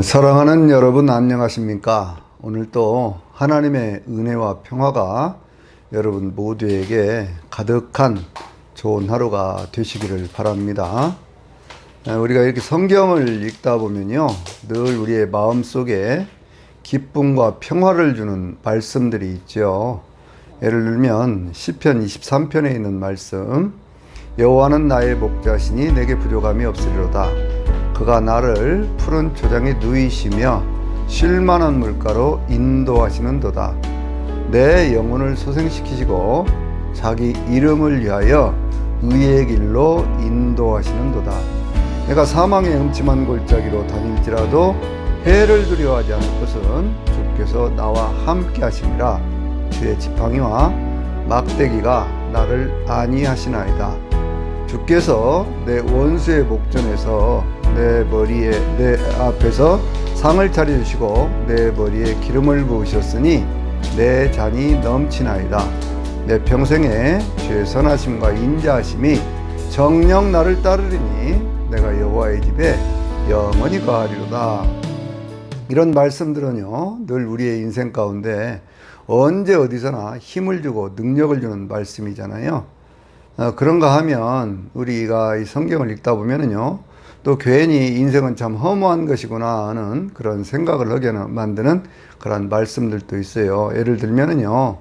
사랑하는 여러분 안녕하십니까? 오늘 또 하나님의 은혜와 평화가 여러분 모두에게 가득한 좋은 하루가 되시기를 바랍니다. 우리가 이렇게 성경을 읽다 보면요, 늘 우리의 마음속에 기쁨과 평화를 주는 말씀들이 있죠. 예를 들면 시편 23편에 있는 말씀, 여호와는 나의 목자시니 내게 부족함이 없으리로다. 그가 나를 푸른 초장에 누이시며 쉴만한 물가로 인도하시는도다. 내 영혼을 소생시키시고 자기 이름을 위하여 의의 길로 인도하시는도다. 내가 사망의 음침한 골짜기로 다닐지라도 해를 두려워하지 않을 것은 주께서 나와 함께 하심이라. 주의 지팡이와 막대기가 나를 안위하시나이다. 주께서 내 원수의 목전에서 내 앞에서 상을 차려주시고 내 머리에 기름을 부으셨으니 내 잔이 넘치나이다. 내 평생에 주의 선하심과 인자하심이 정녕 나를 따르리니 내가 여호와의 집에 영원히 거하리로다. 이런 말씀들은요, 늘 우리의 인생 가운데 언제 어디서나 힘을 주고 능력을 주는 말씀이잖아요. 그런가 하면 우리가 이 성경을 읽다 보면은요, 또 괜히 인생은 참 허무한 것이구나 하는 그런 생각을 하게 만드는 그런 말씀들도 있어요. 예를 들면은요,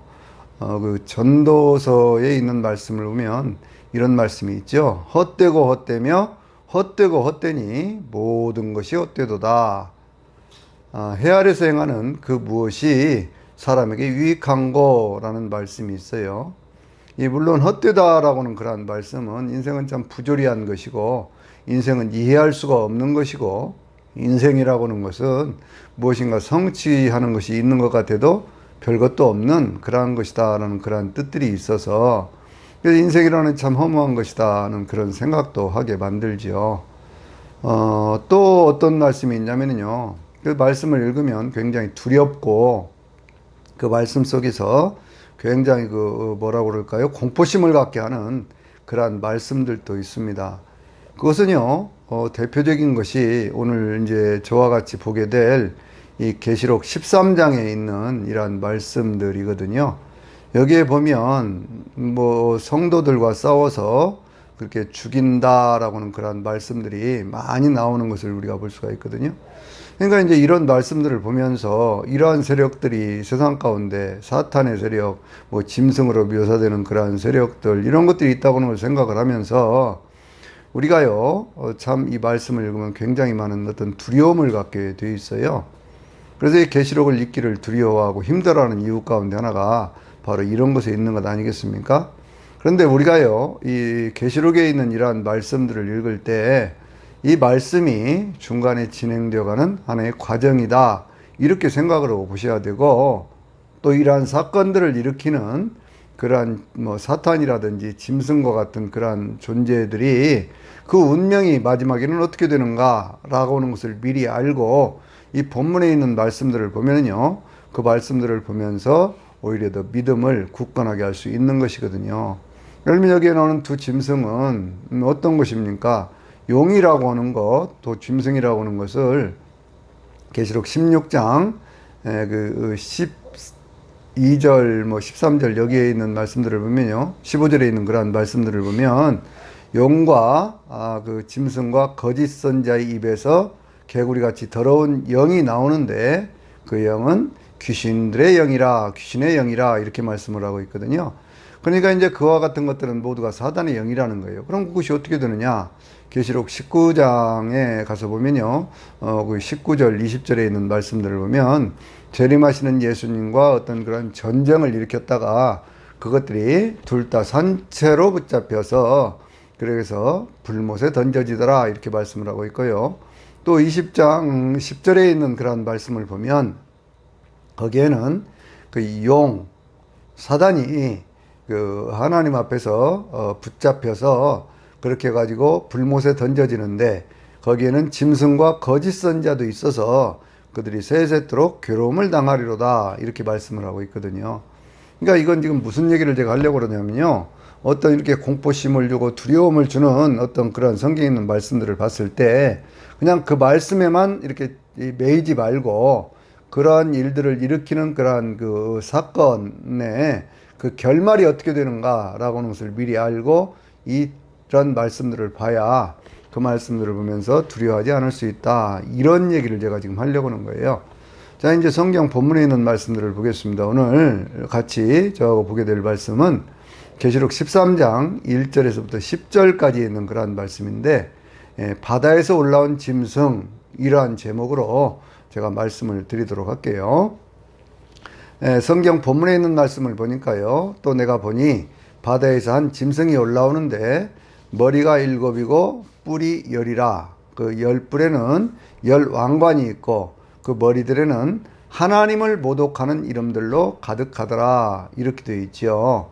그 전도서에 있는 말씀을 보면 이런 말씀이 있죠. 헛되고 헛되며 헛되고 헛되니 모든 것이 헛되도다. 해 아래서 행하는 그 무엇이 사람에게 유익한 거라는 말씀이 있어요. 물론 헛되다라고는 그러한 말씀은 인생은 참 부조리한 것이고 인생은 이해할 수가 없는 것이고 인생이라고는 것은 무엇인가 성취하는 것이 있는 것 같아도 별것도 없는 그러한 것이다라는 그러한 뜻들이 있어서 인생이라는 참 허무한 것이다는 그런 생각도 하게 만들지요. 또 어떤 말씀이 있냐면요, 그 말씀을 읽으면 굉장히 두렵고 그 말씀 속에서 굉장히 뭐라고 그럴까요? 공포심을 갖게 하는 그러한 말씀들도 있습니다. 그것은요, 대표적인 것이 오늘 이제 저와 같이 보게 될 이 계시록 13장에 있는 이러한 말씀들이거든요. 여기에 보면 뭐 성도들과 싸워서 그렇게 죽인다라고는 그런 말씀들이 많이 나오는 것을 우리가 볼 수가 있거든요. 그러니까 이제 이런 말씀들을 보면서 이러한 세력들이 세상 가운데 사탄의 세력, 뭐 짐승으로 묘사되는 그러한 세력들, 이런 것들이 있다고는 생각을 하면서 우리가요, 참 이 말씀을 읽으면 굉장히 많은 어떤 두려움을 갖게 돼 있어요. 그래서 이 계시록을 읽기를 두려워하고 힘들어하는 이유 가운데 하나가 바로 이런 것에 있는 것 아니겠습니까? 그런데 우리가요, 이 계시록에 있는 이러한 말씀들을 읽을 때 이 말씀이 중간에 진행되어가는 하나의 과정이다, 이렇게 생각을 하고 보셔야 되고, 또 이러한 사건들을 일으키는 그러한 뭐 사탄이라든지 짐승과 같은 그러한 존재들이 그 운명이 마지막에는 어떻게 되는가 라고 하는 것을 미리 알고 이 본문에 있는 말씀들을 보면요, 그 말씀들을 보면서 오히려 더 믿음을 굳건하게 할 수 있는 것이거든요. 예를 들면 여기에 나오는 두 짐승은 어떤 것입니까? 용이라고 하는 것, 또 짐승이라고 하는 것을 계시록 16장 그 12절, 뭐 13절 여기에 있는 말씀들을 보면요, 15절에 있는 그러한 말씀들을 보면 용과 그 짐승과 거짓 선자의 입에서 개구리같이 더러운 영이 나오는데 그 영은 귀신들의 영이라, 귀신의 영이라, 이렇게 말씀을 하고 있거든요. 그러니까 이제 그와 같은 것들은 모두가 사단의 영이라는 거예요. 그럼 그것이 어떻게 되느냐? 계시록 19장에 가서 보면요, 그 19절, 20절에 있는 말씀들을 보면 재림하시는 예수님과 어떤 그런 전쟁을 일으켰다가 그것들이 둘 다 산채로 붙잡혀서 그래서 불못에 던져지더라, 이렇게 말씀을 하고 있고요. 또 20장 10절에 있는 그런 말씀을 보면 거기에는 그 용, 사단이 그 하나님 앞에서 붙잡혀서 그렇게 가지고 불못에 던져지는데 거기에는 짐승과 거짓 선자도 있어서 그들이 세세토록 괴로움을 당하리로다, 이렇게 말씀을 하고 있거든요. 그러니까 이건 지금 무슨 얘기를 제가 하려고 그러냐면요, 어떤 이렇게 공포심을 주고 두려움을 주는 어떤 그런 성경에 있는 말씀들을 봤을 때 그냥 그 말씀에만 이렇게 매이지 말고 그러한 일들을 일으키는 그러한 그 사건의 그 결말이 어떻게 되는가라고 하는 것을 미리 알고 이런 말씀들을 봐야 그 말씀들을 보면서 두려워하지 않을 수 있다. 이런 얘기를 제가 지금 하려고 하는 거예요. 자, 이제 성경 본문에 있는 말씀들을 보겠습니다. 오늘 같이 저하고 보게 될 말씀은 계시록 13장 1절에서부터 10절까지 있는 그러한 말씀인데, 바다에서 올라온 짐승이라는 제목으로 제가 말씀을 드리도록 할게요. 성경 본문에 있는 말씀을 보니까요, 또 내가 보니 바다에서 한 짐승이 올라오는데 머리가 7이고 뿔이 10이라. 그 10뿔에는 10왕관이 있고 그 머리들에는 하나님을 모독하는 이름들로 가득하더라. 이렇게 되어 있죠.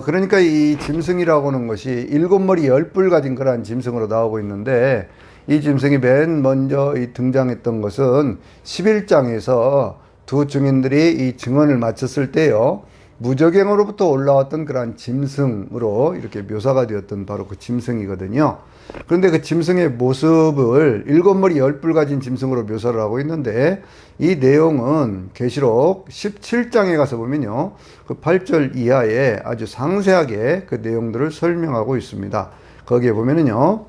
그러니까 이 짐승이라고 하는 것이 7머리 10뿔 가진 그러한 짐승으로 나오고 있는데, 이 짐승이 맨 먼저 등장했던 것은 11장에서 두 증인들이 이 증언을 마쳤을 때요, 무저갱으로부터 올라왔던 그러한 짐승으로 이렇게 묘사가 되었던 바로 그 짐승이거든요. 그런데 그 짐승의 모습을 7머리 10뿔 가진 짐승으로 묘사를 하고 있는데, 이 내용은 계시록 17장에 가서 보면요, 그 8절 이하에 아주 상세하게 그 내용들을 설명하고 있습니다. 거기에 보면은요,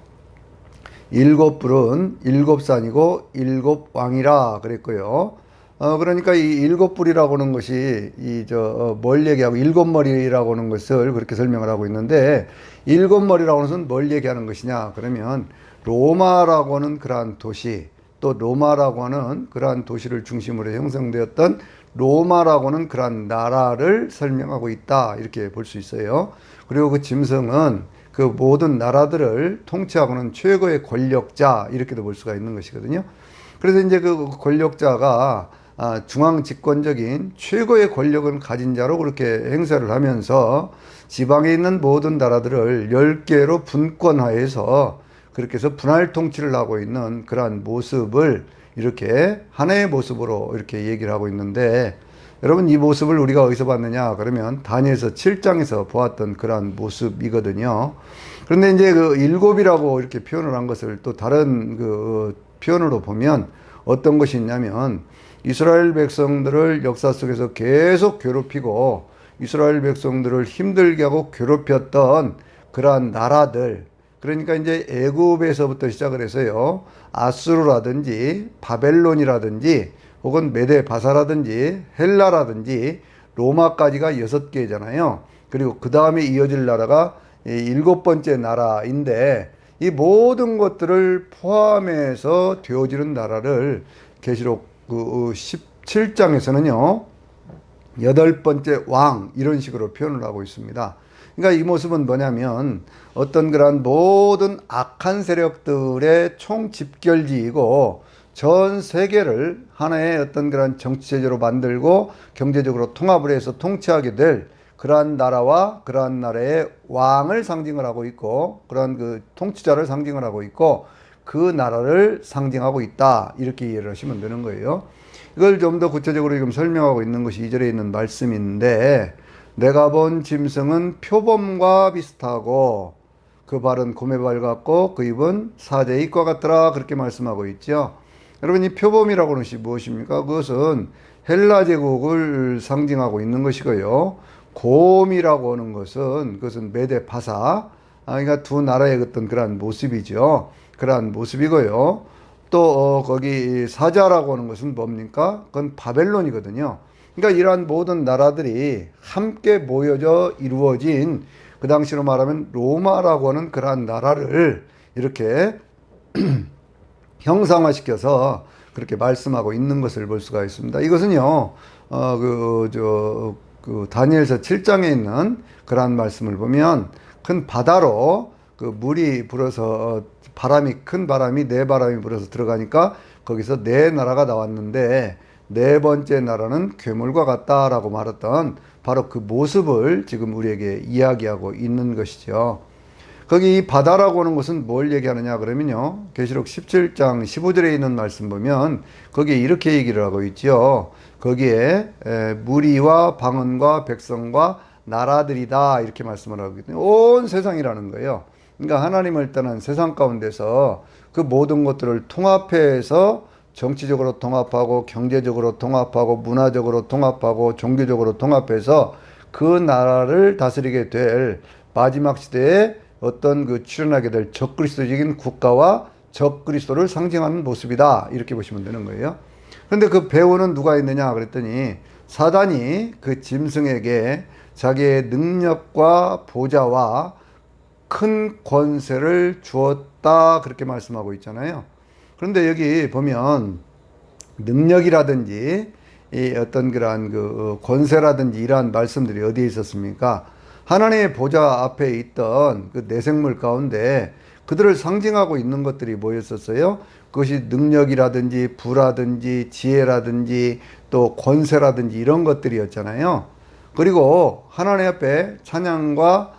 7뿔은 7산이고 7왕이라 그랬고요. 그러니까 이 7뿔이라고 하는 것이 뭘 얘기하고 7머리라고 하는 것을 그렇게 설명을 하고 있는데, 7머리라고 하는 것은 뭘 얘기하는 것이냐 그러면 로마라고 하는 그러한 도시, 또 로마라고 하는 그러한 도시를 중심으로 형성되었던 로마라고 하는 그러한 나라를 설명하고 있다, 이렇게 볼 수 있어요. 그리고 그 짐승은 그 모든 나라들을 통치하고는 최고의 권력자, 이렇게도 볼 수가 있는 것이거든요. 그래서 이제 그 권력자가 중앙 집권적인 최고의 권력을 가진 자로 그렇게 행사를 하면서 지방에 있는 모든 나라들을 10개로 분권하여서 그렇게 해서 분할 통치를 하고 있는 그러한 모습을 이렇게 하나의 모습으로 이렇게 얘기를 하고 있는데, 여러분 이 모습을 우리가 어디서 봤느냐 그러면 다니엘서 7장에서 보았던 그러한 모습이거든요. 그런데 이제 그 7이라고 이렇게 표현을 한 것을 또 다른 그 표현으로 보면 어떤 것이 있냐면, 이스라엘 백성들을 역사 속에서 계속 괴롭히고 이스라엘 백성들을 힘들게 하고 괴롭혔던 그러한 나라들, 그러니까 이제 애굽에서부터 시작을 해서요, 아수르라든지 바벨론이라든지 혹은 메데바사라든지 헬라라든지 로마까지가 6개잖아요. 그리고 그 다음에 이어질 나라가 7번째 나라인데, 이 모든 것들을 포함해서 되어지는 나라를 계시록 그 17장에서는요 8번째 왕, 이런 식으로 표현을 하고 있습니다. 그러니까 이 모습은 뭐냐면 어떤 그런 모든 악한 세력들의 총집결지이고 전 세계를 하나의 어떤 그런 정치체제로 만들고 경제적으로 통합을 해서 통치하게 될 그러한 나라와 그러한 나라의 왕을 상징을 하고 있고, 그러한 그 통치자를 상징을 하고 있고, 그 나라를 상징하고 있다, 이렇게 이해를 하시면 되는 거예요. 이걸 좀 더 구체적으로 지금 설명하고 있는 것이 2절에 있는 말씀인데, 내가 본 짐승은 표범과 비슷하고 그 발은 곰의 발 같고 그 입은 사자의 입과 같더라, 그렇게 말씀하고 있죠. 여러분 이 표범이라고 하는 것이 무엇입니까? 그것은 헬라 제국을 상징하고 있는 것이고요. 곰이라고 하는 것은 그것은 메데 바사, 그러니까 두 나라의 어떤 그러한 모습이죠. 그러한 모습이고요. 또 거기 사자라고 하는 것은 뭡니까? 그건 바벨론이거든요. 그러니까 이러한 모든 나라들이 함께 모여져 이루어진 그 당시로 말하면 로마라고 하는 그러한 나라를 이렇게 형상화시켜서 그렇게 말씀하고 있는 것을 볼 수가 있습니다. 이것은요, 다니엘서 7장에 있는 그러한 말씀을 보면 큰 바다로 그 물이 불어서 큰 바람이 네 바람이 불어서 들어가니까 거기서 네 나라가 나왔는데, 네 번째 나라는 괴물과 같다라고 말했던 바로 그 모습을 지금 우리에게 이야기하고 있는 것이죠. 거기 이 바다라고 하는 것은 뭘 얘기하느냐 그러면요, 계시록 17장 15절에 있는 말씀 보면 거기에 이렇게 얘기를 하고 있죠. 거기에 무리와 방언과 백성과 나라들이다, 이렇게 말씀을 하고 있거든요. 온 세상이라는 거예요. 그러니까 하나님을 떠난 세상 가운데서 그 모든 것들을 통합해서 정치적으로 통합하고 경제적으로 통합하고 문화적으로 통합하고 종교적으로 통합해서 그 나라를 다스리게 될 마지막 시대에 어떤 그 출현하게 될 적그리스도적인 국가와 적그리스도를 상징하는 모습이다. 이렇게 보시면 되는 거예요. 그런데 그 배후는 누가 있느냐 그랬더니 사단이 그 짐승에게 자기의 능력과 보좌와 큰 권세를 주었다. 그렇게 말씀하고 있잖아요. 그런데 여기 보면 능력이라든지 이 어떤 그러한 그 권세라든지 이러한 말씀들이 어디에 있었습니까? 하나님의 보좌 앞에 있던 그 내생물 가운데 그들을 상징하고 있는 것들이 뭐였었어요? 그것이 능력이라든지 부라든지 지혜라든지 또 권세라든지 이런 것들이었잖아요. 그리고 하나님 앞에 찬양과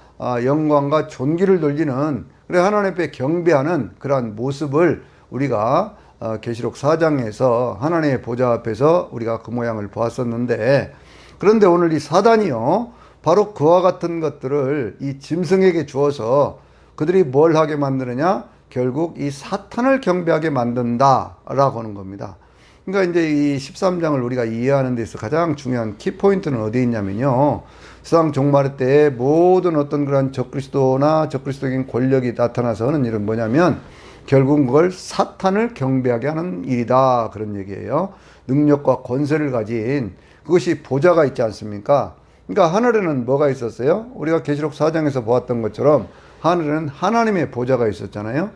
영광과 존귀를 돌리는, 그래 하나님 앞에 경배하는 그러한 모습을 우리가 계시록 4장에서 하나님의 보좌 앞에서 우리가 그 모양을 보았었는데, 그런데 오늘 이 사단이요 바로 그와 같은 것들을 이 짐승에게 주어서 그들이 뭘 하게 만드느냐, 결국 이 사탄을 경배하게 만든다라고 하는 겁니다. 그러니까 이제 이 13장을 우리가 이해하는 데 있어 가장 중요한 키포인트는 어디에 있냐면요, 세상 종말 때에 모든 어떤 그런 적그리스도나 적그리스도적인 권력이 나타나서 하는 일은 뭐냐면 결국 그걸 사탄을 경배하게 하는 일이다, 그런 얘기예요. 능력과 권세를 가진 그것이 보좌가 있지 않습니까? 그러니까 하늘에는 뭐가 있었어요? 우리가 계시록 4장에서 보았던 것처럼 하늘에는 하나님의 보좌가 있었잖아요.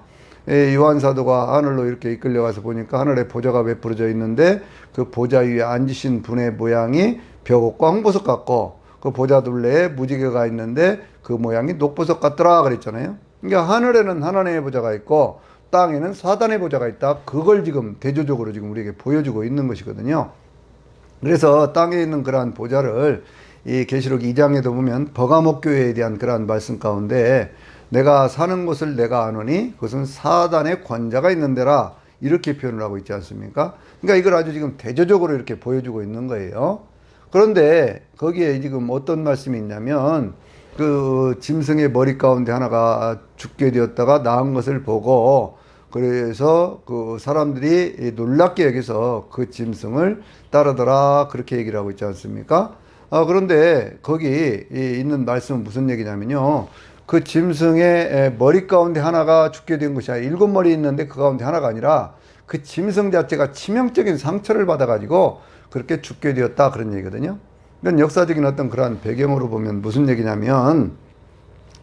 요한 사도가 하늘로 이렇게 이끌려가서 보니까 하늘에 보좌가 베풀어져 있는데 그 보좌 위에 앉으신 분의 모양이 벽옥과 홍보석 같고 그 보좌 둘레에 무지개가 있는데 그 모양이 녹보석 같더라 그랬잖아요. 그러니까 하늘에는 하나님의 보좌가 있고 땅에는 사단의 보좌가 있다. 그걸 지금 대조적으로 지금 우리에게 보여주고 있는 것이거든요. 그래서 땅에 있는 그러한 보좌를 이 계시록 2장에도 보면 버가목 교회에 대한 그러한 말씀 가운데 내가 사는 곳을 내가 아노니 그것은 사단의 권자가 있는 데라, 이렇게 표현을 하고 있지 않습니까? 그러니까 이걸 아주 지금 대조적으로 이렇게 보여주고 있는 거예요. 그런데 거기에 지금 어떤 말씀이 있냐면 그 짐승의 머리 가운데 하나가 죽게 되었다가 나은 것을 보고 그래서 그 사람들이 놀랍게 여기서 그 짐승을 따르더라, 그렇게 얘기를 하고 있지 않습니까? 그런데 거기 있는 말씀은 무슨 얘기냐면요, 그 짐승의 머리 가운데 하나가 죽게 된 것이 아니라 7머리 있는데 그 가운데 하나가 아니라 그 짐승 자체가 치명적인 상처를 받아가지고 그렇게 죽게 되었다, 그런 얘기거든요. 이건 역사적인 어떤 그러한 배경으로 보면 무슨 얘기냐면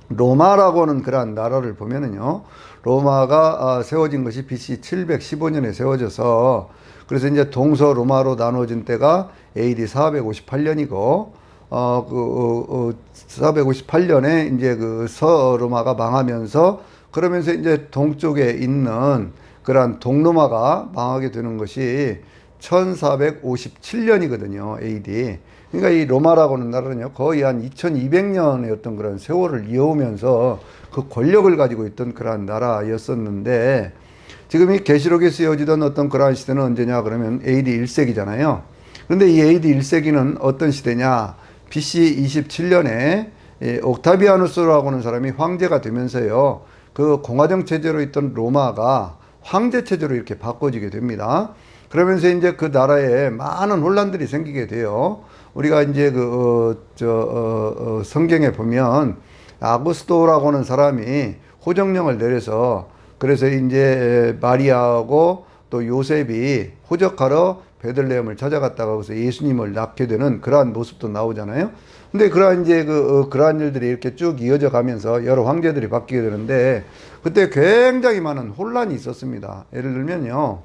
로마라고 하는 그러한 나라를 보면은요, 로마가 세워진 것이 BC 715년에 세워져서 그래서 이제 동서 로마로 나눠진 때가 AD 458년이고 458년에 이제 그 서로마가 망하면서 그러면서 이제 동쪽에 있는 그러한 동로마가 망하게 되는 것이 1457년이거든요, AD. 그러니까 이 로마라고 하는 나라는요, 거의 한 2200년의 어떤 그런 세월을 이어오면서 그 권력을 가지고 있던 그러한 나라였었는데, 지금 이 계시록에 쓰여지던 어떤 그러한 시대는 언제냐 그러면 AD 1세기잖아요. 그런데 이 AD 1세기는 어떤 시대냐? BC 27년에 옥타비아누스라고 하는 사람이 황제가 되면서요, 그 공화정 체제로 있던 로마가 황제 체제로 이렇게 바꿔지게 됩니다. 그러면서 이제 그 나라에 많은 혼란들이 생기게 돼요. 우리가 이제 성경에 보면 아구스토라고 하는 사람이 호정령을 내려서 그래서 이제 마리아하고 또 요셉이 호적하러 베들레헴을 찾아갔다가 거기서 예수님을 낳게 되는 그러한 모습도 나오잖아요. 근데 그러한 이제 그러한 일들이 이렇게 쭉 이어져 가면서 여러 황제들이 바뀌게 되는데 그때 굉장히 많은 혼란이 있었습니다. 예를 들면요,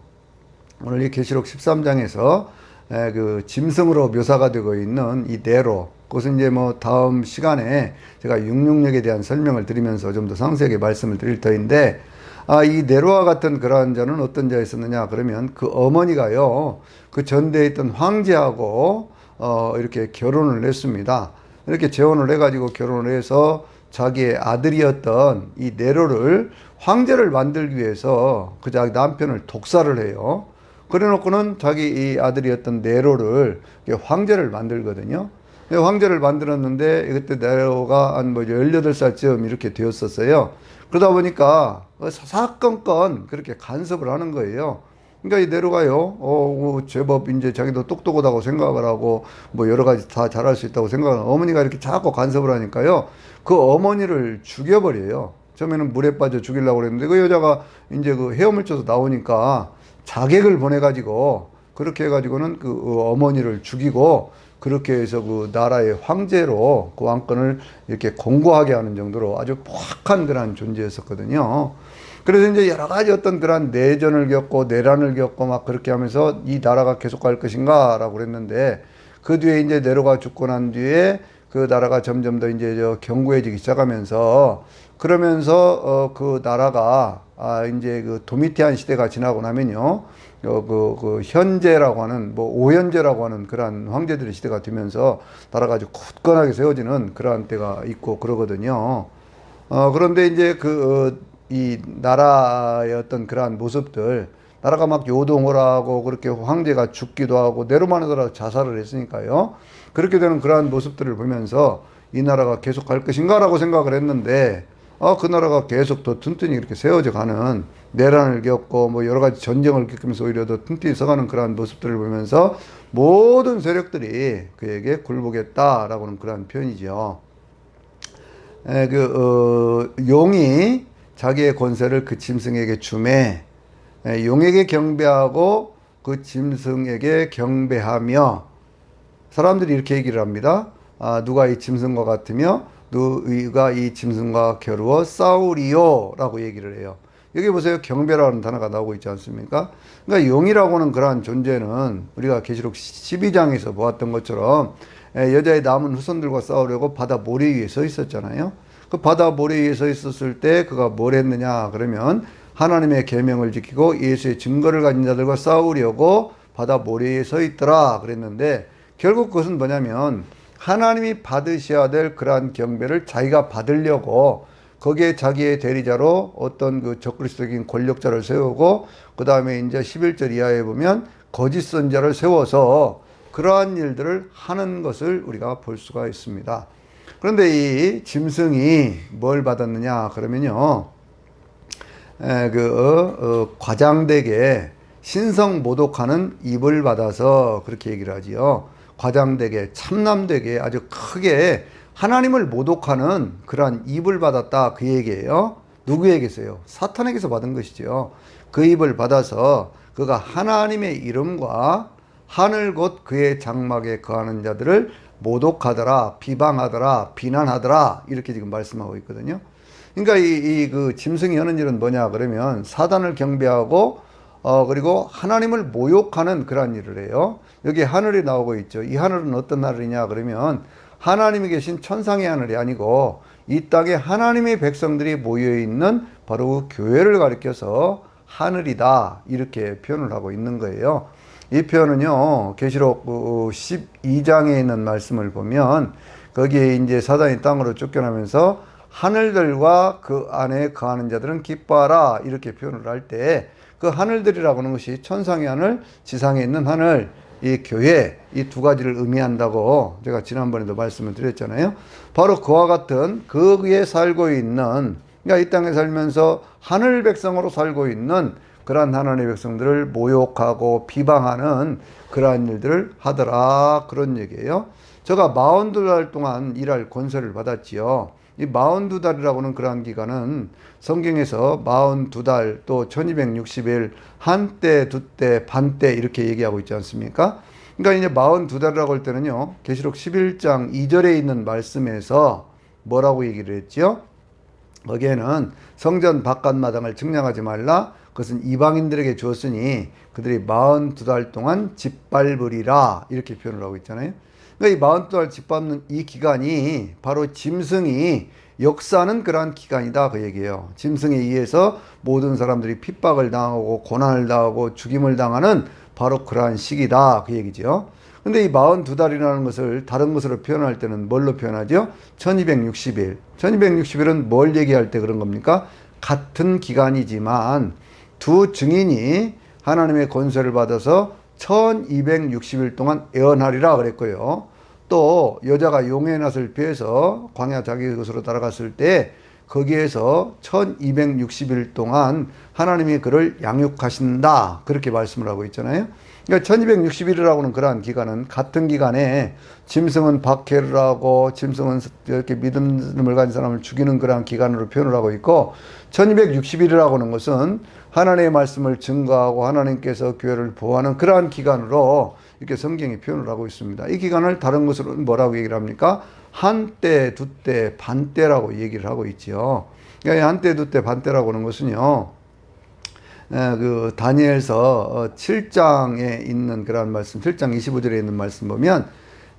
오늘 이 계시록 13장에서 그 짐승으로 묘사가 되고 있는 이 네로, 그것은 이제 뭐 다음 시간에 제가 육육력에 대한 설명을 드리면서 좀 더 상세하게 말씀을 드릴 터인데, 이 네로와 같은 그러한 자는 어떤 자였었느냐 그러면 그 어머니가요, 그 전대에 있던 황제하고 이렇게 결혼을 했습니다. 이렇게 재혼을 해가지고 결혼을 해서 자기의 아들이었던 이 네로를 황제를 만들기 위해서 그 자기 남편을 독살을 해요. 그래 놓고는 자기 이 아들이었던 네로를 황제를 만들거든요. 황제를 만들었는데 그때 네로가 한 뭐 18살쯤 이렇게 되었었어요. 그러다 보니까 사건건 그렇게 간섭을 하는 거예요. 그러니까 이 네로가요, 제법 이제 자기도 똑똑하다고 생각을 하고, 뭐 여러 가지 다 잘할 수 있다고 생각을 하고, 어머니가 이렇게 자꾸 간섭을 하니까요, 그 어머니를 죽여버려요. 처음에는 물에 빠져 죽이려고 그랬는데, 그 여자가 이제 그 헤엄을 쳐서 나오니까 자객을 보내가지고, 그렇게 해가지고는 그 어머니를 죽이고, 그렇게 해서 그 나라의 황제로 그 왕권을 이렇게 공고하게 하는 정도로 아주 포악한 그런 존재였었거든요. 그래서 이제 여러 가지 어떤 그런 내전을 겪고 내란을 겪고 막 그렇게 하면서 이 나라가 계속 갈 것인가 라고 그랬는데, 그 뒤에 이제 네로가 죽고 난 뒤에 그 나라가 점점 더 이제 견고해지기 시작하면서, 그러면서 그 나라가 이제 그 도미티안 시대가 지나고 나면요, 그 현재라고 하는 뭐 오현제라고 하는 그러한 황제들의 시대가 되면서 나라가 아주 굳건하게 세워지는 그러한 때가 있고 그러거든요. 그런데 이제 이 나라의 어떤 그러한 모습들, 나라가 막 요동을 하고 그렇게 황제가 죽기도 하고 네로만 하더라도 자살을 했으니까요. 그렇게 되는 그러한 모습들을 보면서 이 나라가 계속 갈 것인가라고 생각을 했는데, 그 나라가 계속 더 튼튼히 이렇게 세워져 가는, 내란을 겪고 뭐 여러 가지 전쟁을 겪으면서 오히려 더 튼튼히 서가는 그러한 모습들을 보면서 모든 세력들이 그에게 굴복했다라고는 그러한 표현이죠. 용이 자기의 권세를 그 짐승에게 주매, 용에게 경배하고 그 짐승에게 경배하며, 사람들이 이렇게 얘기를 합니다. 누가 이 짐승과 같으며 누가 이 짐승과 겨루어 싸우리요 라고 얘기를 해요. 여기 보세요. 경배라는 단어가 나오고 있지 않습니까? 그러니까 용이라고는 그러한 존재는 우리가 계시록 12장에서 보았던 것처럼 여자의 남은 후손들과 싸우려고 바다 모래 위에 서 있었잖아요. 그 바다 모래 위에 서 있었을 때 그가 뭘 했느냐 그러면 하나님의 계명을 지키고 예수의 증거를 가진 자들과 싸우려고 바다 모래 위에 서 있더라 그랬는데, 결국 그것은 뭐냐면 하나님이 받으셔야 될 그러한 경배를 자기가 받으려고 거기에 자기의 대리자로 어떤 그 적그리스도적인 권력자를 세우고, 그 다음에 이제 11절 이하에 보면 거짓 선자를 세워서 그러한 일들을 하는 것을 우리가 볼 수가 있습니다. 그런데 이 짐승이 뭘 받았느냐 그러면요, 과장되게 신성 모독하는 입을 받아서 그렇게 얘기를 하지요. 과장되게 참남되게 아주 크게 하나님을 모독하는 그러한 입을 받았다 그 얘기예요. 누구에게서요? 사탄에게서 받은 것이죠. 그 입을 받아서 그가 하나님의 이름과 하늘 곧 그의 장막에 거하는 자들을 모독하더라, 비방하더라, 비난하더라, 이렇게 지금 말씀하고 있거든요. 그러니까 그 짐승이 하는 일은 뭐냐 그러면 사단을 경배하고 그리고 하나님을 모욕하는 그러한 일을 해요. 여기 하늘이 나오고 있죠. 이 하늘은 어떤 하늘이냐 그러면 하나님이 계신 천상의 하늘이 아니고 이 땅에 하나님의 백성들이 모여있는 바로 그 교회를 가리켜서 하늘이다 이렇게 표현을 하고 있는 거예요. 이 표현은요, 계시록 12장에 있는 말씀을 보면 거기에 이제 사단이 땅으로 쫓겨나면서 하늘들과 그 안에 거하는 자들은 기뻐하라 이렇게 표현을 할 때, 그 하늘들이라고 하는 것이 천상의 하늘, 지상에 있는 하늘, 이 교회, 이 두 가지를 의미한다고 제가 지난번에도 말씀을 드렸잖아요. 바로 그와 같은 그 위에 살고 있는, 그러니까 이 땅에 살면서 하늘 백성으로 살고 있는 그러한 하나님의 백성들을 모욕하고 비방하는 그러한 일들을 하더라 그런 얘기예요. 제가 42달 동안 일할 권세를 받았지요. 이 42달이라고 하는 그러한 기간은 성경에서 42달 또 1260일 한때 두때 반때 이렇게 얘기하고 있지 않습니까? 그러니까 이제 42달이라고 할 때는요, 계시록 11장 2절에 있는 말씀에서 뭐라고 얘기를 했지요? 거기에는 성전 바깥마당을 측량하지 말라, 그것은 이방인들에게 주었으니 그들이 42달 동안 짓밟으리라 이렇게 표현을 하고 있잖아요. 그러니까 이 42달 짓밟는 이 기간이 바로 짐승이 역사하는 그러한 기간이다 그 얘기예요. 짐승에 의해서 모든 사람들이 핍박을 당하고 고난을 당하고 죽임을 당하는 바로 그러한 시기다 그 얘기죠. 근데 이 42달이라는 것을 다른 것으로 표현할 때는 뭘로 표현하죠? 1260일. 1260일은 뭘 얘기할 때 그런 겁니까? 같은 기간이지만 두 증인이 하나님의 권세를 받아서 1260일 동안 애언하리라 그랬고요. 또 여자가 용의 낫을 피해서 광야 자기 것으로 따라갔을 때 거기에서 1260일 동안 하나님이 그를 양육하신다. 그렇게 말씀을 하고 있잖아요. 그러니까 1260일이라고는 그러한 기간은 같은 기간에 짐승은 박해를 하고 짐승은 이렇게 믿음을 가진 사람을 죽이는 그러한 기간으로 표현을 하고 있고 1260일이라고 하는 것은 하나님의 말씀을 증거하고 하나님께서 교회를 보호하는 그러한 기간으로 이렇게 성경이 표현을 하고 있습니다. 이 기간을 다른 것으로 뭐라고 얘기를 합니까? 한때, 두때, 반때라고 얘기를 하고 있지요. 그러니까 한때, 두때, 반때라고 하는 것은요. 그 다니엘서 7장에 있는 그런 말씀, 7장 25절에 있는 말씀 보면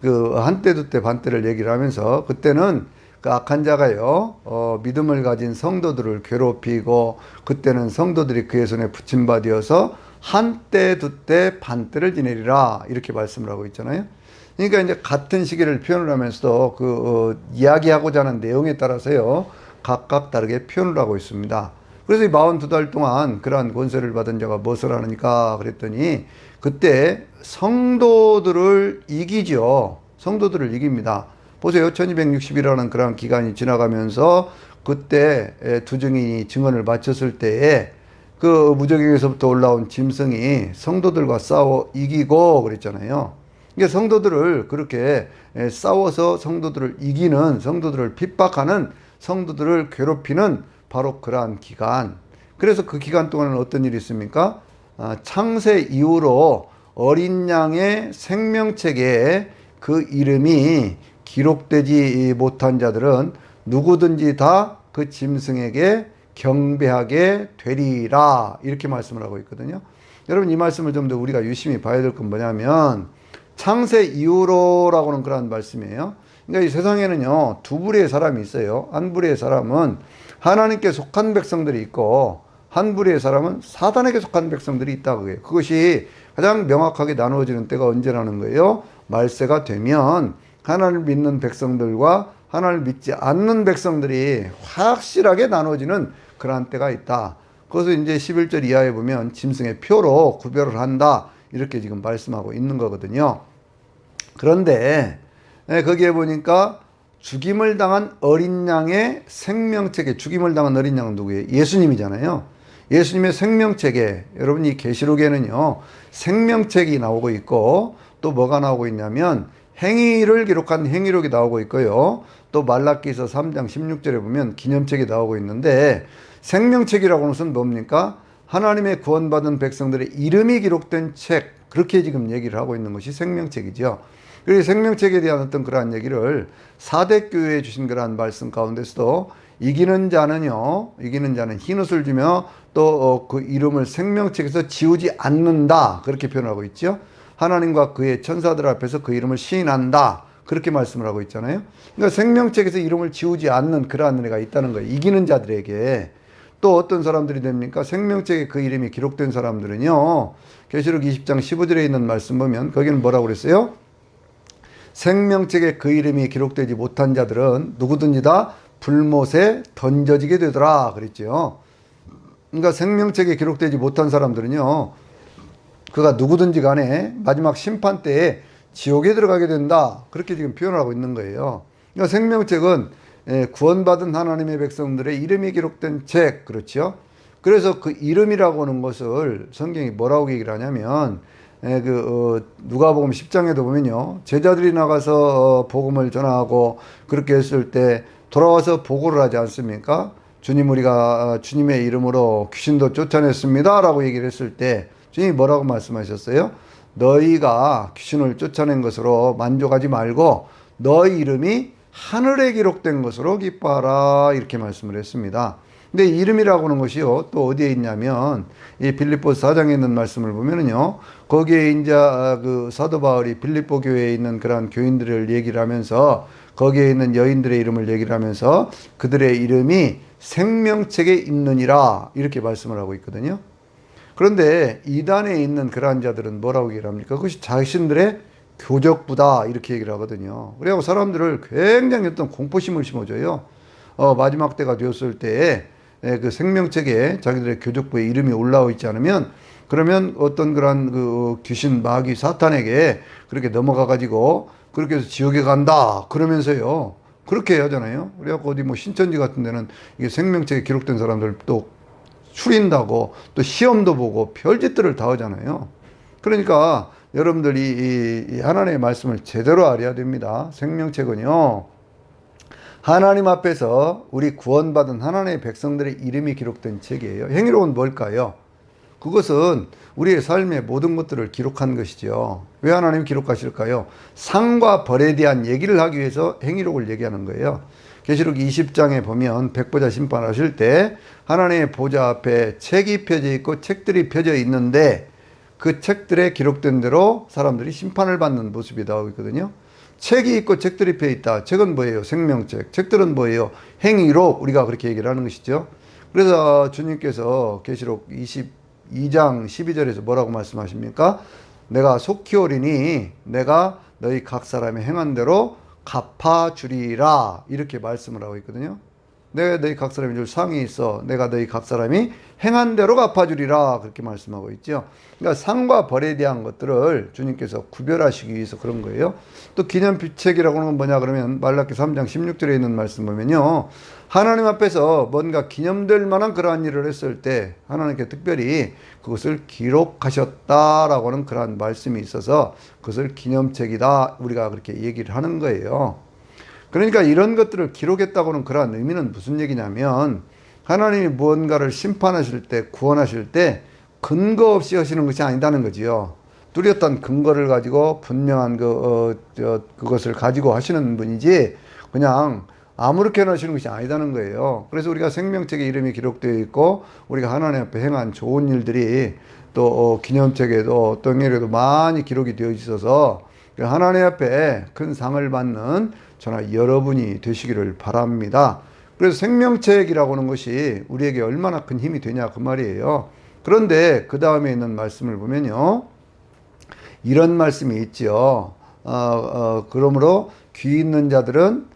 그 한때, 두때, 반때를 얘기를 하면서 그때는 그 악한 자가요, 믿음을 가진 성도들을 괴롭히고 그때는 성도들이 그의 손에 붙임받아서 한때, 두때, 반때를 지내리라 이렇게 말씀을 하고 있잖아요. 그러니까 이제 같은 시기를 표현을 하면서도 이야기하고자 하는 내용에 따라서요, 각각 다르게 표현을 하고 있습니다. 그래서 이 42달 동안 그러한 권세를 받은 자가 무엇을 하느니까 그랬더니 그때 성도들을 이기죠. 성도들을 이깁니다. 보세요. 1260이라는 그런 기간이 지나가면서 그때 두 증인이 증언을 마쳤을 때에 그 무저갱에서부터 올라온 짐승이 성도들과 싸워 이기고 그랬잖아요. 이게 성도들을 그렇게 싸워서 성도들을 이기는, 성도들을 핍박하는, 성도들을 괴롭히는 바로 그러한 기간. 그래서 그 기간 동안은 어떤 일이 있습니까? 창세 이후로 어린 양의 생명책에 그 이름이 기록되지 못한 자들은 누구든지 다 그 짐승에게 경배하게 되리라. 이렇게 말씀을 하고 있거든요. 여러분 이 말씀을 좀 더 우리가 유심히 봐야 될 건 뭐냐면 창세 이후로라고는 그런 말씀이에요. 그러니까 이 세상에는요, 두 부류의 사람이 있어요. 한 부류의 사람은 하나님께 속한 백성들이 있고 한 부류의 사람은 사단에게 속한 백성들이 있다고 해요. 그것이 가장 명확하게 나누어지는 때가 언제라는 거예요? 말세가 되면 하나님을 믿는 백성들과 하나님을 믿지 않는 백성들이 확실하게 나눠지는 그러한 때가 있다. 그것을 이제 11절 이하에 보면 짐승의 표로 구별을 한다. 이렇게 지금 말씀하고 있는 거거든요. 그런데 거기에 보니까 죽임을 당한 어린 양의 생명책에, 죽임을 당한 어린 양은 누구예요? 예수님이잖아요. 예수님의 생명책에, 여러분 이 계시록에는요, 생명책이 나오고 있고 또 뭐가 나오고 있냐면 행위를 기록한 행위록이 나오고 있고요. 또 말라기서 3장 16절에 보면 기념책이 나오고 있는데 생명책이라고 하는 것은 뭡니까? 하나님의 구원받은 백성들의 이름이 기록된 책, 그렇게 지금 얘기를 하고 있는 것이 생명책이죠. 그리고 생명책에 대한 어떤 그러한 얘기를 사대 교회에 주신 그러한 말씀 가운데서도 이기는 자는 흰옷을 주며 또 그 이름을 생명책에서 지우지 않는다. 그렇게 표현하고 있죠. 하나님과 그의 천사들 앞에서 그 이름을 시인한다. 그렇게 말씀을 하고 있잖아요. 그러니까 생명책에서 이름을 지우지 않는 그러한 은혜가 있다는 거예요. 이기는 자들에게. 또 어떤 사람들이 됩니까? 생명책에 그 이름이 기록된 사람들은요. 계시록 20장 15절에 있는 말씀 보면 거기는 뭐라고 그랬어요? 생명책에 그 이름이 기록되지 못한 자들은 누구든지 다 불못에 던져지게 되더라 그랬죠. 그러니까 생명책에 기록되지 못한 사람들은요. 그가 누구든지 간에 마지막 심판 때에 지옥에 들어가게 된다. 그렇게 지금 표현을 하고 있는 거예요. 그러니까 생명책은 구원받은 하나님의 백성들의 이름이 기록된 책, 그렇죠? 그래서 그 이름이라고 하는 것을 성경이 뭐라고 얘기를 하냐면 누가복음 10장에도 보면요, 제자들이 나가서 복음을 전하고 그렇게 했을 때 돌아와서 보고를 하지 않습니까? 주님, 우리가 주님의 이름으로 귀신도 쫓아냈습니다 라고 얘기를 했을 때 주님이 뭐라고 말씀하셨어요? 너희가 귀신을 쫓아낸 것으로 만족하지 말고 너희 이름이 하늘에 기록된 것으로 기뻐하라, 이렇게 말씀을 했습니다. 근데 이름이라고 하는 것이요, 또 어디에 있냐면 이 빌립보서 4장에 있는 말씀을 보면은요, 거기에 이제 그 사도 바울이 빌립보 교회에 있는 그런 교인들을 얘기를 하면서 거기에 있는 여인들의 이름을 얘기를 하면서 그들의 이름이 생명책에 있느니라, 이렇게 말씀을 하고 있거든요. 그런데 이단에 있는 그러한 자들은 뭐라고 얘기를 합니까? 그것이 자신들의 교적부다, 이렇게 얘기를 하거든요. 그래서 사람들을 굉장히 어떤 공포심을 심어줘요. 마지막 때가 되었을 때에 그 생명책에 자기들의 교적부에 이름이 올라와 있지 않으면, 그러면 어떤 그런 그 귀신, 마귀, 사탄에게 그렇게 넘어가 가지고 그렇게 해서 지옥에 간다 그러면서요, 그렇게 하잖아요. 그래갖고 어디 뭐 신천지 같은 데는 이게 생명책에 기록된 사람들 또 추린다고 또 시험도 보고 별짓들을 다 하잖아요. 그러니까 여러분들이 이 하나님의 말씀을 제대로 알아야 됩니다. 생명책은요, 하나님 앞에서 우리 구원받은 하나님의 백성들의 이름이 기록된 책이에요. 행위록은 뭘까요? 그것은 우리의 삶의 모든 것들을 기록한 것이죠. 왜 하나님 기록하실까요? 상과 벌에 대한 얘기를 하기 위해서 행위록을 얘기하는 거예요. 계시록 20장에 보면 백보자 심판하실 때 하나님의 보좌 앞에 책이 펴져 있고 책들이 펴져 있는데 그 책들에 기록된 대로 사람들이 심판을 받는 모습이 나오고 있거든요. 책이 있고 책들이 펴 있다. 책은 뭐예요? 생명책. 책들은 뭐예요? 행위록. 우리가 그렇게 얘기를 하는 것이죠. 그래서 주님께서 계시록 22장 12절에서 뭐라고 말씀하십니까? 내가 속히 오리니 내가 너희 각 사람이 행한 대로 갚아주리라. 이렇게 말씀을 하고 있거든요. 내가 너희 각 사람이 줄 상이 있어. 내가 너희 각 사람이 행한 대로 갚아주리라. 그렇게 말씀하고 있죠. 그러니까 상과 벌에 대한 것들을 주님께서 구별하시기 위해서 그런 거예요. 또 기념비책이라고 하는 건 뭐냐 그러면 말라기 3장 16절에 있는 말씀 보면요. 하나님 앞에서 뭔가 기념될 만한 그러한 일을 했을 때 하나님께 특별히 그것을 기록하셨다라고 하는 그러한 말씀이 있어서 그것을 기념책이다. 우리가 그렇게 얘기를 하는 거예요. 그러니까 이런 것들을 기록했다고는 그러한 의미는 무슨 얘기냐면 하나님이 무언가를 심판하실 때 구원하실 때 근거 없이 하시는 것이 아니다는 거지요. 뚜렷한 근거를 가지고 분명한 그것을 가지고 하시는 분이지 그냥 아무렇게나 하시는 것이 아니다는 거예요. 그래서 우리가 생명책에 이름이 기록되어 있고 우리가 하나님 앞에 행한 좋은 일들이 또 기념책에도 또 행위에도 많이 기록이 되어 있어서 하나님 앞에 큰 상을 받는 저나 여러분이 되시기를 바랍니다. 그래서 생명책이라고 하는 것이 우리에게 얼마나 큰 힘이 되냐 그 말이에요. 그런데 그 다음에 있는 말씀을 보면요. 이런 말씀이 있죠. 그러므로 귀 있는 자들은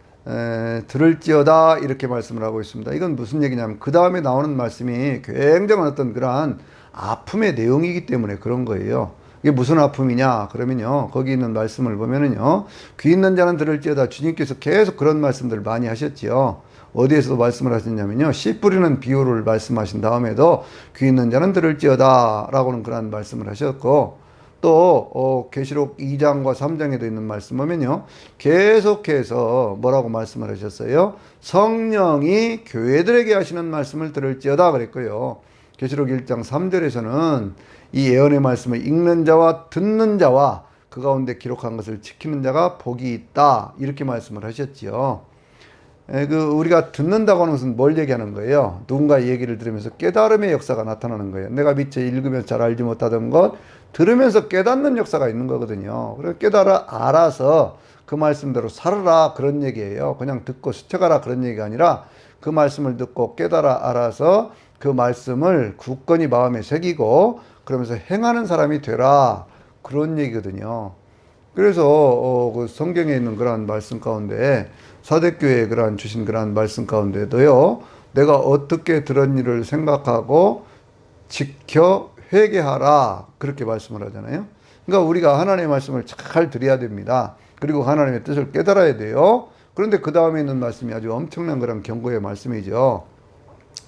들을지어다 이렇게 말씀을 하고 있습니다. 이건 무슨 얘기냐면 그 다음에 나오는 말씀이 굉장한 어떤 그러한 아픔의 내용이기 때문에 그런 거예요. 이게 무슨 아픔이냐 그러면요 거기 있는 말씀을 보면은요 귀 있는 자는 들을지어다. 주님께서 계속 그런 말씀들을 많이 하셨지요. 어디에서 말씀을 하셨냐면요 씨 뿌리는 비유를 말씀하신 다음에도 귀 있는 자는 들을지어다 라고는 그런 말씀을 하셨고 또 계시록 2장과 3장에도 있는 말씀 보면요 계속해서 뭐라고 말씀을 하셨어요? 성령이 교회들에게 하시는 말씀을 들을지어다 그랬고요. 계시록 1장 3절에서는 이 예언의 말씀을 읽는 자와 듣는 자와 그 가운데 기록한 것을 지키는 자가 복이 있다 이렇게 말씀을 하셨지요. 우리가 듣는다고 하는 것은 뭘 얘기하는 거예요? 누군가의 얘기를 들으면서 깨달음의 역사가 나타나는 거예요. 내가 미처 읽으면서 잘 알지 못하던 것 들으면서 깨닫는 역사가 있는 거거든요. 그래서 알아서 그 말씀대로 살아라 그런 얘기예요. 그냥 듣고 스쳐가라 그런 얘기가 아니라 그 말씀을 듣고 깨달아 알아서 그 말씀을 굳건히 마음에 새기고 그러면서 행하는 사람이 되라 그런 얘기거든요. 그래서 그 성경에 있는 그러한 말씀 가운데 사대교회에 그러한 주신 그러한 말씀 가운데도요 내가 어떻게 들은 일을 생각하고 지켜 회개하라 그렇게 말씀을 하잖아요. 그러니까 우리가 하나님의 말씀을 잘 드려야 됩니다. 그리고 하나님의 뜻을 깨달아야 돼요. 그런데 그 다음에 있는 말씀이 아주 엄청난 그런 경고의 말씀이죠.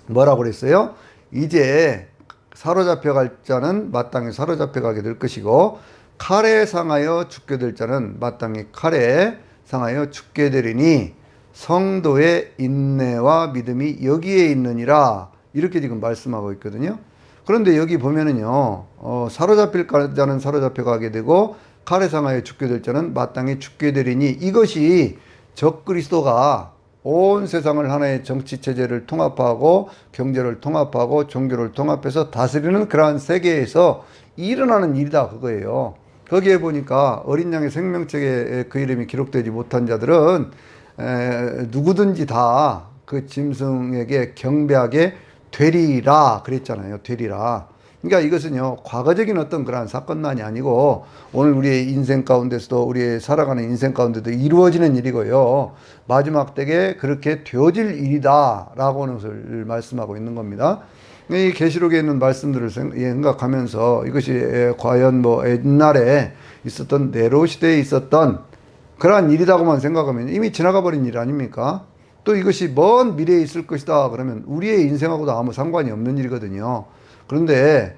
뭐라고 그랬어요? 이제 사로잡혀 갈 자는 마땅히 사로잡혀 가게 될 것이고 칼에 상하여 죽게 될 자는 마땅히 칼에 상하여 죽게 되리니 성도의 인내와 믿음이 여기에 있느니라 이렇게 지금 말씀하고 있거든요. 그런데 여기 보면은요 사로잡힐 자는 사로잡혀 가게 되고 칼에 상하여 죽게 될 자는 마땅히 죽게 되리니 이것이 적그리스도가 온 세상을 하나의 정치체제를 통합하고 경제를 통합하고 종교를 통합해서 다스리는 그러한 세계에서 일어나는 일이다 그거예요. 거기에 보니까 어린 양의 생명책에 그 이름이 기록되지 못한 자들은 누구든지 다 그 짐승에게 경배하게 되리라 그랬잖아요. 되리라. 그러니까 이것은요 과거적인 어떤 그러한 사건만이 아니고 오늘 우리의 인생 가운데서도 우리의 살아가는 인생 가운데도 이루어지는 일이고요 마지막 때에 그렇게 되어질 일이다 라고 하는 것을 말씀하고 있는 겁니다. 이 계시록에 있는 말씀들을 생각하면서 이것이 과연 뭐 옛날에 있었던 네로 시대에 있었던 그러한 일이라고만 생각하면 이미 지나가 버린 일 아닙니까? 또 이것이 먼 미래에 있을 것이다 그러면 우리의 인생하고도 아무 상관이 없는 일이거든요. 그런데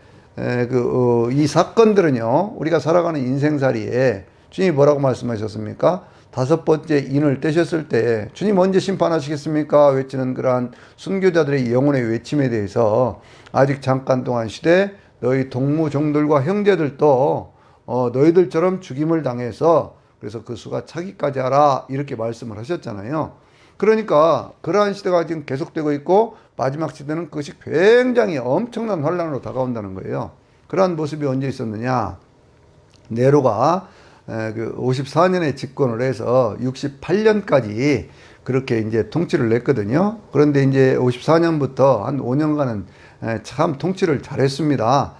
이 사건들은요, 우리가 살아가는 인생살이에 주님이 뭐라고 말씀하셨습니까? 다섯 번째 인을 떼셨을 때 주님 언제 심판하시겠습니까? 외치는 그러한 순교자들의 영혼의 외침에 대해서 아직 잠깐 동안 쉬되 너희 동무 종들과 형제들도 너희들처럼 죽임을 당해서 그래서 그 수가 차기까지 하라 이렇게 말씀을 하셨잖아요. 그러니까 그러한 시대가 지금 계속되고 있고 마지막 시대는 그것이 굉장히 엄청난 환란으로 다가온다는 거예요. 그러한 모습이 언제 있었느냐? 네로가 그 54년에 집권을 해서 68년까지 그렇게 이제 통치를 냈거든요. 그런데 이제 54년부터 한 5년간은 참 통치를 잘했습니다.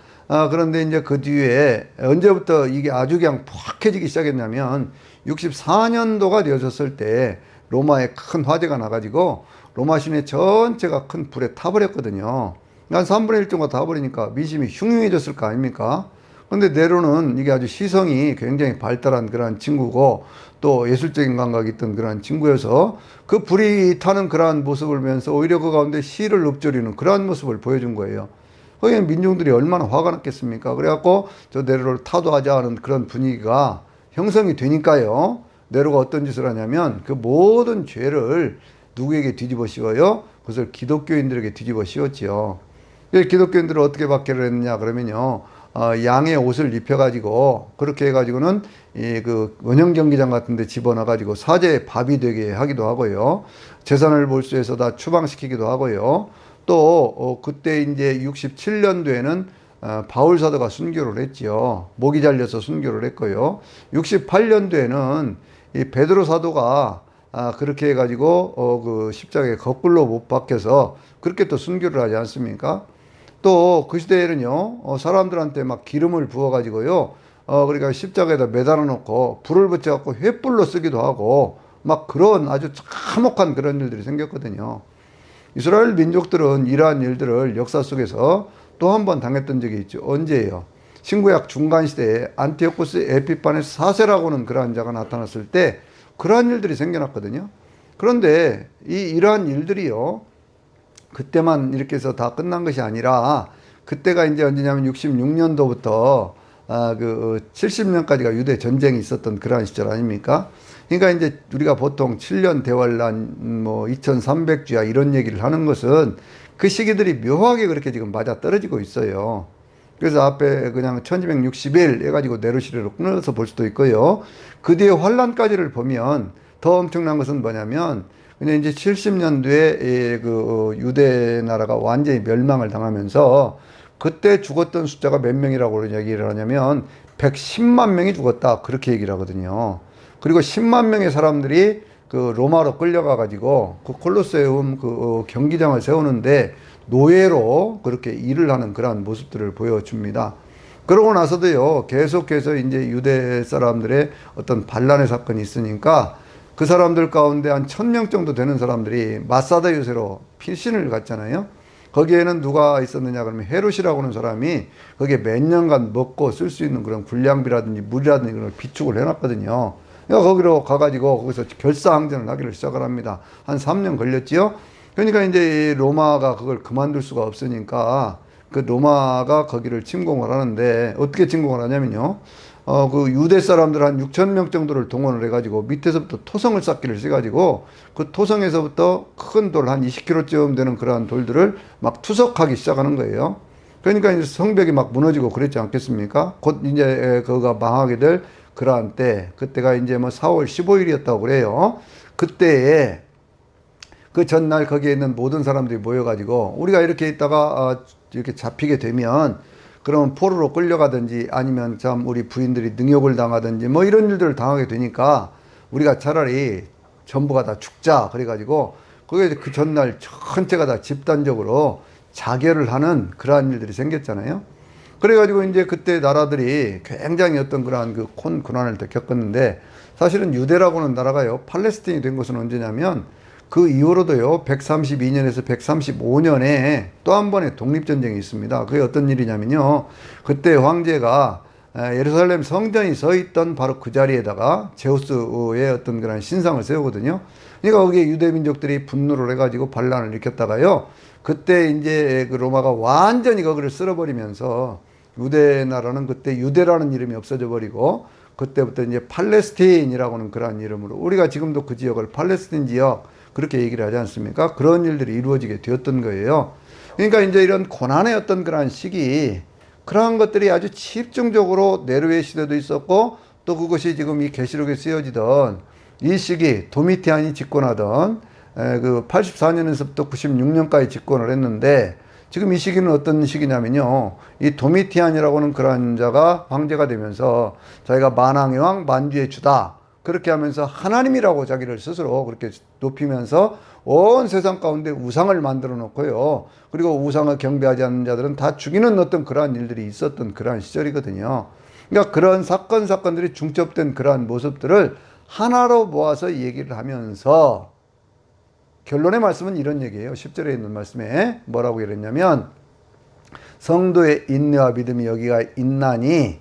그런데 이제 그 뒤에 언제부터 이게 아주 그냥 팍해지기 시작했냐면 64년도가 되어졌을 때 로마에 큰 화재가 나가지고 로마 시내 전체가 큰 불에 타버렸거든요. 한 3분의 1 정도 타버리니까 민심이 흉흉해졌을 거 아닙니까? 근데 네로는 이게 아주 시성이 굉장히 발달한 그러한 친구고 또 예술적인 감각이 있던 그러한 친구여서 그 불이 타는 그러한 모습을 보면서 오히려 그 가운데 시를 읊조리는 그러한 모습을 보여준 거예요. 거기에 민중들이 얼마나 화가 났겠습니까? 그래갖고 저 네로를 타도하자 하는 그런 분위기가 형성이 되니까요. 네로가 어떤 짓을 하냐면 그 모든 죄를 누구에게 뒤집어 씌워요? 그것을 기독교인들에게 뒤집어 씌웠지요. 기독교인들을 어떻게 박해를 했느냐 그러면요. 양의 옷을 입혀가지고 그렇게 해가지고는 이 그 원형 경기장 같은데 집어넣어가지고 사제의 밥이 되게 하기도 하고요. 재산을 몰수해서 다 추방시키기도 하고요. 또 그때 이제 67년도에는 바울 사도가 순교를 했지요. 목이 잘려서 순교를 했고요. 68년도에는 이 베드로 사도가 그렇게 해가지고 그 십자가에 거꾸로 못 박혀서 그렇게 또 순교를 하지 않습니까? 또 그 시대에는요, 사람들한테 막 기름을 부어가지고요, 그러니까 십자가에다 매달아 놓고 불을 붙여갖고 횃불로 쓰기도 하고 막 그런 아주 참혹한 그런 일들이 생겼거든요. 이스라엘 민족들은 이러한 일들을 역사 속에서 또 한 번 당했던 적이 있죠. 언제예요? 신구약 중간 시대에 안티오쿠스 에피파네스 4세라고는 그러한 자가 나타났을 때 그러한 일들이 생겨났거든요. 그런데 이러한 일들이요, 그때만 이렇게 해서 다 끝난 것이 아니라 그때가 이제 언제냐면 66년도부터 그 70년까지가 유대 전쟁이 있었던 그러한 시절 아닙니까? 그러니까 이제 우리가 보통 7년 대환란 뭐 2300주야 이런 얘기를 하는 것은 그 시기들이 묘하게 그렇게 지금 맞아 떨어지고 있어요. 그래서 앞에 그냥 1260일 해가지고 네로시대로 끊어서 볼 수도 있고요. 그 뒤에 환란까지를 보면 더 엄청난 것은 뭐냐면 근데 이제 70년도에 그 유대 나라가 완전히 멸망을 당하면서 그때 죽었던 숫자가 몇 명이라고 얘기를 하냐면 110만 명이 죽었다 그렇게 얘기를 하거든요. 그리고 10만 명의 사람들이 그 로마로 끌려가 가지고 그 콜로세움 그 경기장을 세우는데 노예로 그렇게 일을 하는 그러한 모습들을 보여줍니다. 그러고 나서도요, 계속해서 이제 유대 사람들의 어떤 반란의 사건이 있으니까 그 사람들 가운데 한 1000명 정도 되는 사람들이 마사다 유세로 피신을 갔잖아요. 거기에는 누가 있었느냐 그러면 헤롯이라고 하는 사람이 거기에 몇 년간 먹고 쓸 수 있는 그런 군량비라든지 물이라든지 그런 걸 비축을 해놨거든요. 그러니까 거기로 가가지고 거기서 결사항전을 하기를 시작을 합니다. 한 3년 걸렸지요. 그러니까 이제 로마가 그걸 그만둘 수가 없으니까 그 로마가 거기를 침공을 하는데 어떻게 침공을 하냐면요. 그 유대 사람들 한 6천 명 정도를 동원을 해가지고 밑에서부터 토성을 쌓기를 해가지고 그 토성에서부터 큰 돌 한 20kg쯤 되는 그러한 돌들을 막 투석하기 시작하는 거예요. 그러니까 이제 성벽이 막 무너지고 그랬지 않겠습니까? 곧 이제 그거가 망하게 될 그러한 때, 그때가 이제 뭐 4월 15일이었다고 그래요. 그때에 그 전날 거기에 있는 모든 사람들이 모여가지고 우리가 이렇게 있다가 이렇게 잡히게 되면 그러면 포로로 끌려가든지 아니면 참 우리 부인들이 능욕을 당하든지 뭐 이런 일들을 당하게 되니까 우리가 차라리 전부가 다 죽자 그래가지고 그게 그 전날 전체가 다 집단적으로 자결을 하는 그러한 일들이 생겼잖아요. 그래가지고 이제 그때 나라들이 굉장히 어떤 그러한 그 고난을 겪었는데 사실은 유대라고는 나라가요 팔레스틴이 된 것은 언제냐면 그 이후로도요 132년에서 135년에 또 한 번의 독립전쟁이 있습니다. 그게 어떤 일이냐면요 그때 황제가 예루살렘 성전이 서 있던 바로 그 자리에다가 제우스의 어떤 그런 신상을 세우거든요. 그러니까 거기에 유대 민족들이 분노를 해가지고 반란을 일으켰다가요. 그때 이제 그 로마가 완전히 거기를 쓸어버리면서 유대 나라는 그때 유대라는 이름이 없어져 버리고 그때부터 이제 팔레스타인이라고는 그러한 이름으로 우리가 지금도 그 지역을 팔레스타인 지역 그렇게 얘기를 하지 않습니까? 그런 일들이 이루어지게 되었던 거예요. 그러니까 이제 이런 고난의 어떤 그러한 시기 그러한 것들이 아주 집중적으로 네로의 시대도 있었고 또 그것이 지금 이 계시록에 쓰여지던 이 시기 도미티안이 집권하던 그 84년에서부터 96년까지 집권을 했는데 지금 이 시기는 어떤 시기냐면요. 이 도미티안이라고는 그런 자가 황제가 되면서 자기가 만왕의 왕 만주의 주다. 그렇게 하면서 하나님이라고 자기를 스스로 그렇게 높이면서 온 세상 가운데 우상을 만들어 놓고요. 그리고 우상을 경배하지 않는 자들은 다 죽이는 어떤 그러한 일들이 있었던 그러한 시절이거든요. 그러니까 그런 사건들이 중첩된 그러한 모습들을 하나로 모아서 얘기를 하면서 결론의 말씀은 이런 얘기예요. 10절에 있는 말씀에 뭐라고 이랬냐면 성도의 인내와 믿음이 여기가 있나니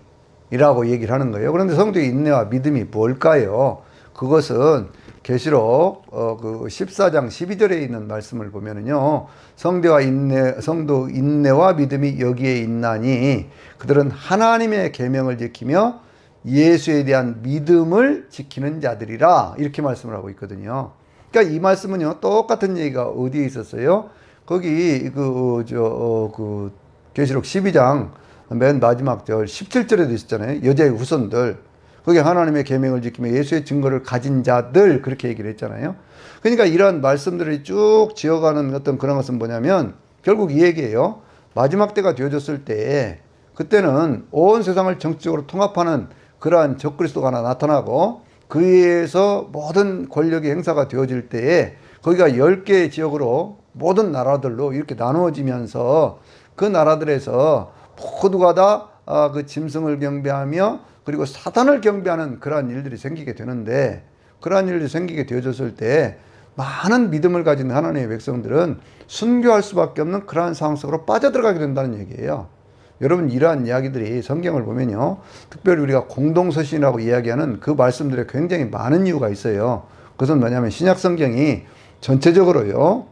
이라고 얘기를 하는 거예요. 그런데 성도의 인내와 믿음이 뭘까요? 그것은 계시록 그 14장 12절에 있는 말씀을 보면은요. 성도 인내와 믿음이 여기에 있나니 그들은 하나님의 계명을 지키며 예수에 대한 믿음을 지키는 자들이라 이렇게 말씀을 하고 있거든요. 그러니까 이 말씀은요. 똑같은 얘기가 어디에 있었어요? 거기 그 계시록 12장 맨 마지막 절 17절에도 있었잖아요. 여자의 후손들. 거기 하나님의 계명을 지키며 예수의 증거를 가진 자들 그렇게 얘기를 했잖아요. 그러니까 이런 말씀들을 쭉 지어가는 어떤 그런 것은 뭐냐면 결국 이 얘기예요. 마지막 때가 되어졌을 때 그때는 온 세상을 정치적으로 통합하는 그러한 적그리스도가 하나 나타나고 그에서 모든 권력의 행사가 되어질 때에 거기가 10개의 지역으로 모든 나라들로 이렇게 나누어지면서 그 나라들에서 모두가 다 그 짐승을 경배하며 그리고 사단을 경배하는 그러한 일들이 생기게 되는데 그러한 일들이 생기게 되어졌을 때 많은 믿음을 가진 하나님의 백성들은 순교할 수밖에 없는 그러한 상황 속으로 빠져들어가게 된다는 얘기예요. 여러분 이러한 이야기들이 성경을 보면요. 특별히 우리가 공동서신이라고 이야기하는 그 말씀들에 굉장히 많은 이유가 있어요. 그것은 뭐냐면 신약 성경이 전체적으로요.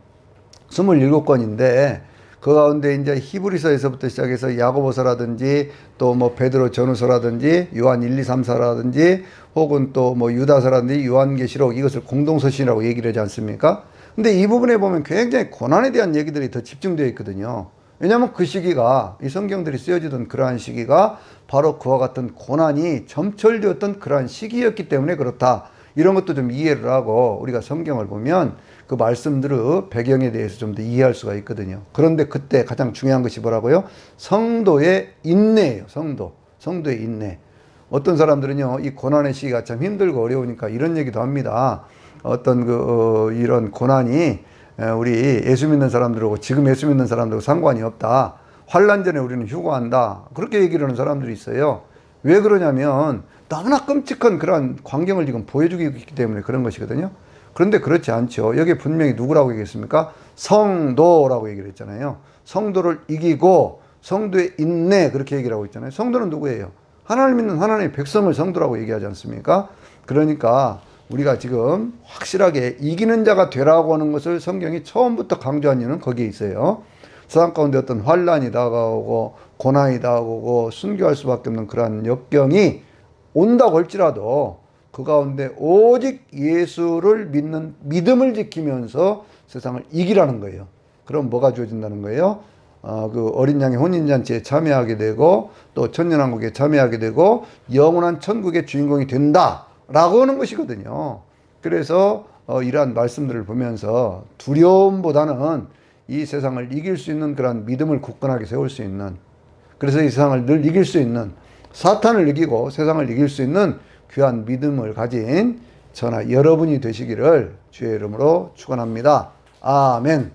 27권인데 그 가운데 이제 히브리서에서부터 시작해서 야고보서라든지 또 뭐 베드로 전후서라든지 요한 1, 2, 3서라든지 혹은 또 뭐 유다서라든지 요한계시록 이것을 공동서신이라고 얘기를 하지 않습니까? 근데 이 부분에 보면 굉장히 고난에 대한 얘기들이 더 집중되어 있거든요. 왜냐하면 그 시기가 이 성경들이 쓰여지던 그러한 시기가 바로 그와 같은 고난이 점철되었던 그러한 시기였기 때문에 그렇다. 이런 것도 좀 이해를 하고 우리가 성경을 보면 그 말씀들의 배경에 대해서 좀 더 이해할 수가 있거든요. 그런데 그때 가장 중요한 것이 뭐라고요? 성도의 인내예요. 성도의 인내. 어떤 사람들은요, 이 고난의 시기가 참 힘들고 어려우니까 이런 얘기도 합니다. 어떤 이런 고난이 우리 예수 믿는 사람들하고 지금 예수 믿는 사람들하고 상관이 없다. 환난 전에 우리는 휴거한다. 그렇게 얘기를 하는 사람들이 있어요. 왜 그러냐면 너무나 끔찍한 그런 광경을 지금 보여주고 있기 때문에 그런 것이거든요. 그런데 그렇지 않죠. 여기에 분명히 누구라고 얘기했습니까? 성도라고 얘기를 했잖아요. 성도를 이기고 성도의 인내 그렇게 얘기를 하고 있잖아요. 성도는 누구예요? 하나님 믿는 하나님의 백성을 성도라고 얘기하지 않습니까? 그러니까 우리가 지금 확실하게 이기는 자가 되라고 하는 것을 성경이 처음부터 강조한 이유는 거기에 있어요. 세상 가운데 어떤 환란이 다가오고 고난이 다가오고 순교할 수밖에 없는 그러한 역경이 온다고 할지라도 그 가운데 오직 예수를 믿는 믿음을 지키면서 세상을 이기라는 거예요. 그럼 뭐가 주어진다는 거예요? 그 어린 양의 혼인잔치에 참여하게 되고 또 천년왕국에 참여하게 되고 영원한 천국의 주인공이 된다라고 하는 것이거든요. 그래서 이러한 말씀들을 보면서 두려움보다는 이 세상을 이길 수 있는 그런 믿음을 굳건하게 세울 수 있는 그래서 이 세상을 늘 이길 수 있는 사탄을 이기고 세상을 이길 수 있는 귀한 믿음을 가진 저나 여러분이 되시기를 주의 이름으로 축원합니다. 아멘.